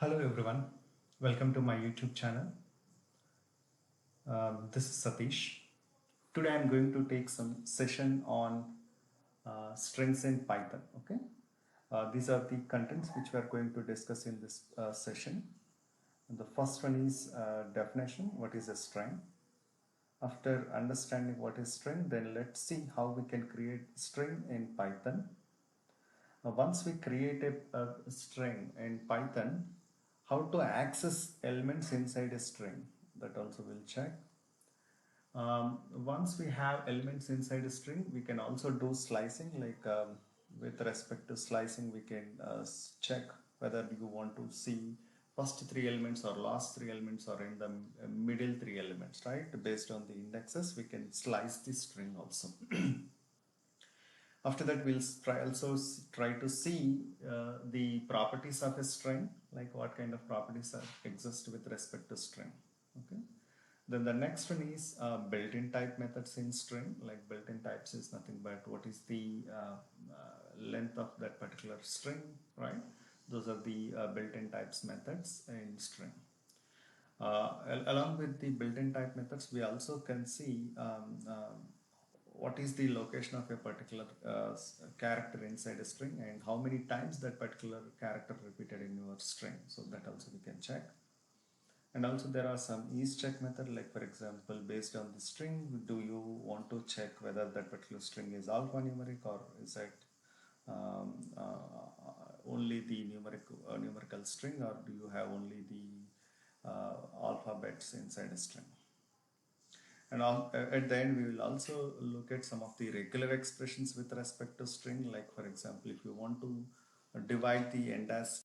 Hello everyone, welcome to my YouTube channel. This is Satish. Today I'm going to take some session on strings in Python. Okay, these are the contents which we are going to discuss in this session. And the first one is definition. What is a string? After understanding what is string, then let's see how we can create string in Python. Once we create a string in Python, how to access elements inside a string, that also we'll check. Once we have elements inside a string, we can also do slicing, like with respect to slicing we can check whether you want to see first three elements or last three elements or in the middle three elements, right? Based on the indexes we can slice the string also. After that, we'll try to see the properties of a string, like what kind of properties exist with respect to string. Okay. Then the next one is built-in type methods in string. Like built-in types is nothing but what is the length of that particular string, right? Those are the built-in types methods in string. Along with the built-in type methods, we also can see what is the location of a particular character inside a string and how many times that particular character repeated in your string. So that also we can check. And also there are some is check method, like for example, based on the string, do you want to check whether that particular string is alphanumeric or is it only the numerical string, or do you have only the alphabets inside a string? And at the end, we will also look at some of the regular expressions with respect to string. Like for example, if you want to divide the entire